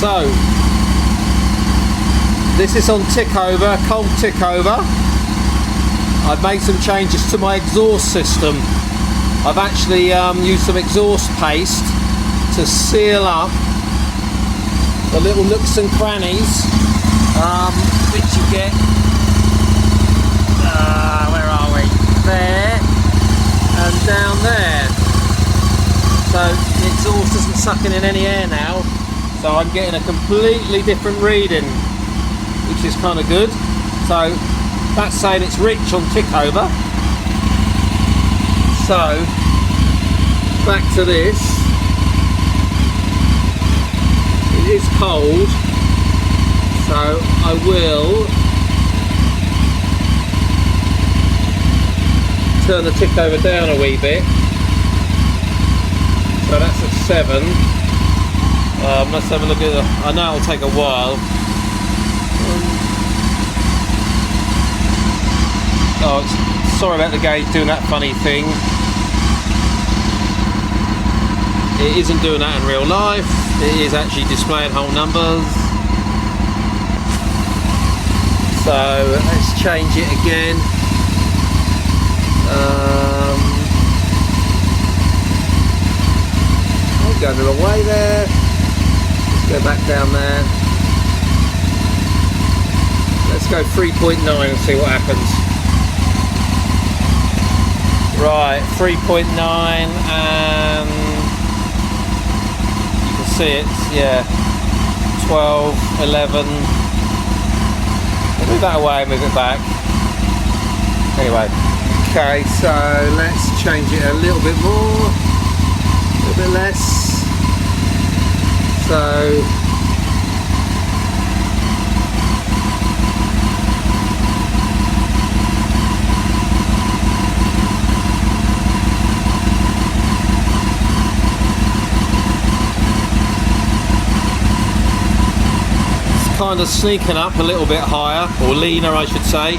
So this is on tick over, cold tick over. I've made some changes to my exhaust system. I've actually used some exhaust paste to seal up the little nooks and crannies which you get. Where are we? There and down there. So the exhaust isn't sucking in any air now. So I'm getting a completely different reading, which is kind of good. So that's saying it's rich on tick over. So back to this. It is cold, so I will turn the tick over down a wee bit. So that's at 7. Let's have a look at the, I know it'll take a while. Sorry about the gauge doing that funny thing. It isn't doing that in real life. It is actually displaying whole numbers. So let's change it again. I'll go the wrong way there. Let's go back down there. Let's go 3.9 and see what happens. Right, 3.9 and you can see it, yeah, 12, 11. I'll move that away, move it back. Anyway, okay, so let's change it a little bit more, a little bit less. So kind of sneaking up a little bit higher, or leaner I should say.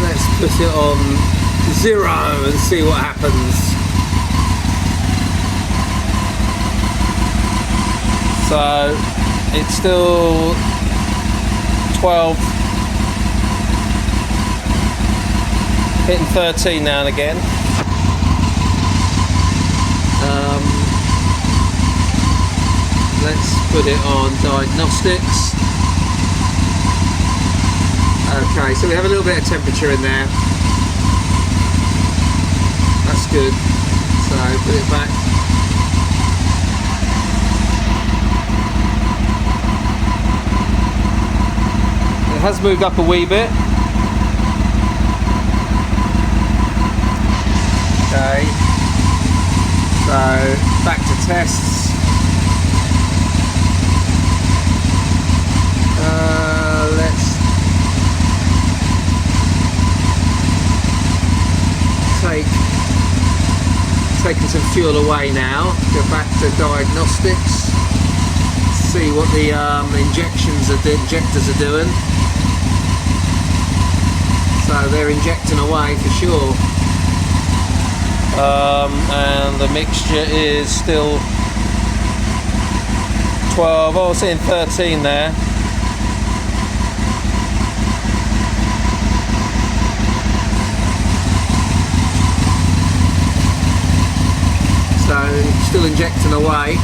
Let's put it on 0 and see what happens. So it's still 12, hitting 13 now and again. Let's put it on diagnostics. Okay, so we have a little bit of temperature in there. That's good. So put it back. It has moved up a wee bit. Okay. So back to tests. Let's taking some fuel away now. Go back to diagnostics. See what the injectors are doing. So they're injecting away for sure. And the mixture is still 12. Oh, I was saying 13 there. So still injecting away.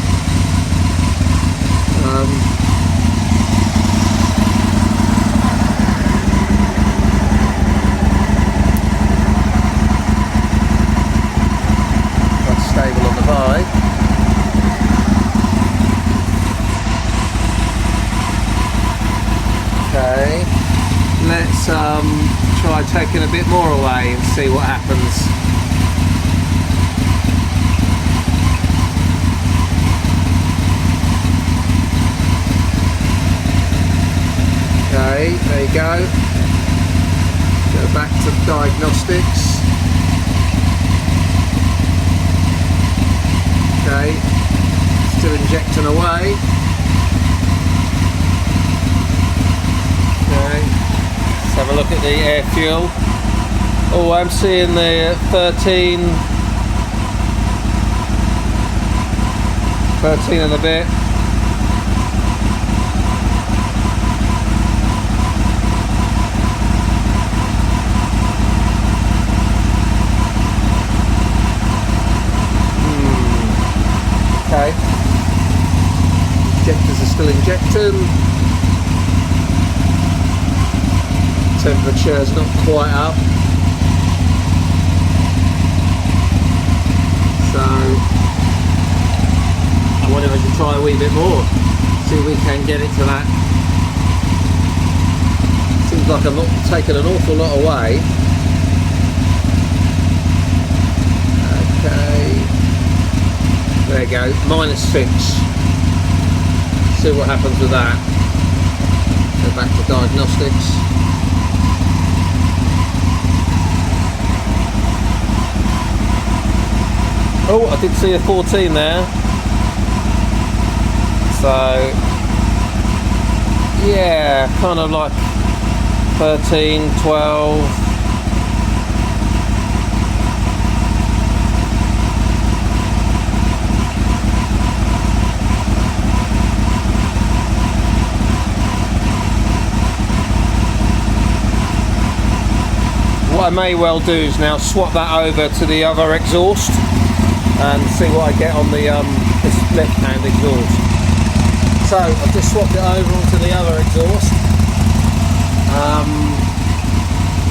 That's stable on the bike. Okay, let's try taking a bit more away and see what happens. Okay, there you go. Go back to diagnostics. Okay, still injecting away. Okay, let's have a look at the air fuel. Oh, I'm seeing the 13. 13 and a bit. Okay. Injectors are still injecting. Temperature's not quite up. So I wonder if I should try a wee bit more. See if we can get it to that. Seems like I'm not taking an awful lot away. Okay. There you go, -6. See what happens with that. Go back to diagnostics. Oh, I did see a 14 there. So, yeah, kind of like 13, 12. What I may well do is now swap that over to the other exhaust and see what I get on the this left-hand exhaust. So I've just swapped it over onto the other exhaust.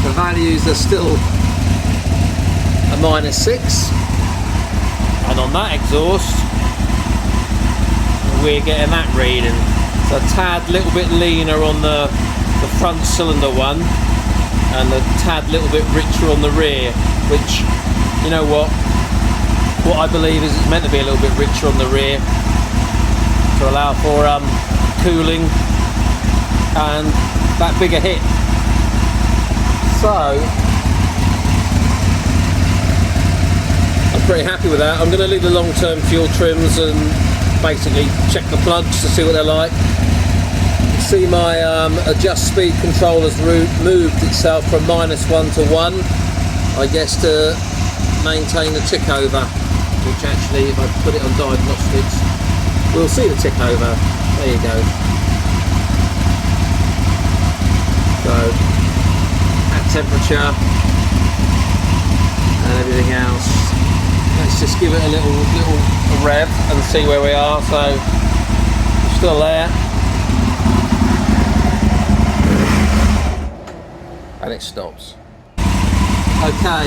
The values are still a -6, and on that exhaust we're getting that reading. So a tad little bit leaner on the front cylinder one, and a tad little bit richer on the rear, which, you know what I believe is it's meant to be a little bit richer on the rear to allow for cooling and that bigger hit. So I'm pretty happy with that. I'm going to leave the long-term fuel trims and basically check the plugs to see what they're like. See my adjust speed controller's moved itself from -1 to 1, I guess, to maintain the tick over, which actually, if I put it on diagnostics, we'll see the tick over. There you go. So at temperature and everything else, let's just give it a little rev and see where we are. So still there. And it stops. Okay,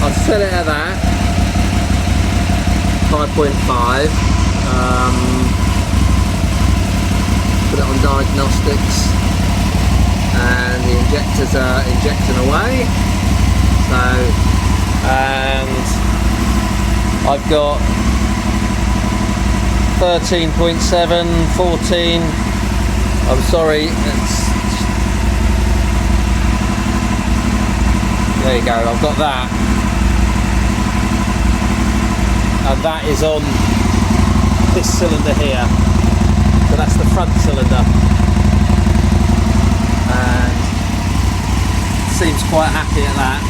I've set it at that 5.5. Put it on diagnostics, and the injectors are injecting away. So, and I've got 13.7, 14. I'm sorry, there you go, I've got that, and that is on this cylinder here, so that's the front cylinder, and seems quite happy at that.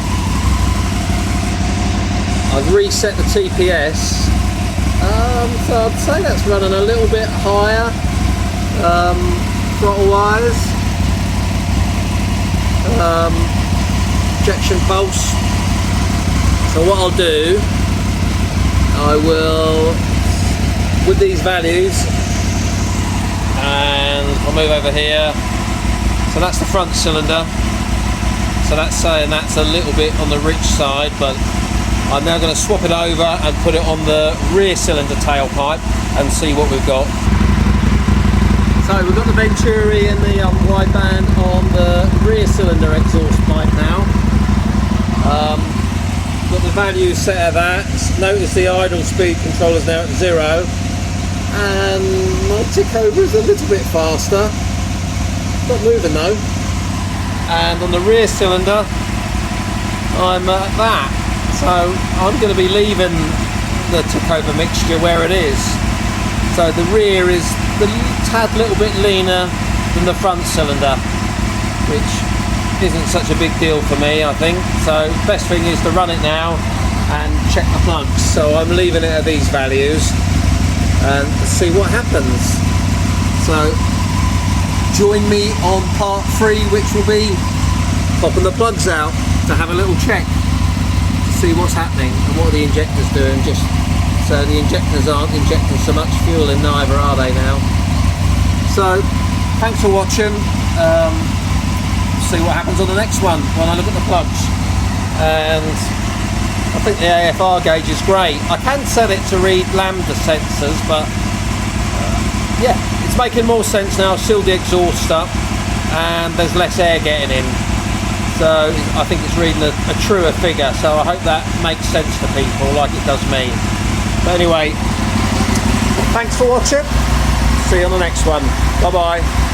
I've reset the TPS, so I'd say that's running a little bit higher throttle wise. Injection pulse. So what I'll do, I will, with these values, and I'll move over here. So that's the front cylinder. So that's saying that's a little bit on the rich side, but I'm now going to swap it over and put it on the rear cylinder tailpipe and see what we've got. So we've got the Venturi and the wideband on the rear cylinder exhaust pipe now. Got the value set at that. Notice the idle speed control is now at 0, and my tick over is a little bit faster. Not moving though. And on the rear cylinder, I'm at that. So I'm going to be leaving the tick over mixture where it is. So the rear is the tad little bit leaner than the front cylinder, which isn't such a big deal for me, I think. So best thing is to run it now and check the plugs. So I'm leaving it at these values and see what happens. So join me on part 3, which will be popping the plugs out to have a little check to see what's happening and what the injectors doing. Just so the injectors aren't injecting so much fuel in neither, are they now? So thanks for watching. See what happens on the next one when I look at the plugs. And I think the AFR gauge is great. I can set it to read lambda sensors, but yeah, it's making more sense now. I've sealed the exhaust up and there's less air getting in, so I think it's reading a truer figure. So I hope that makes sense to people like it does me. But anyway, thanks for watching. See you on the next one. Bye bye.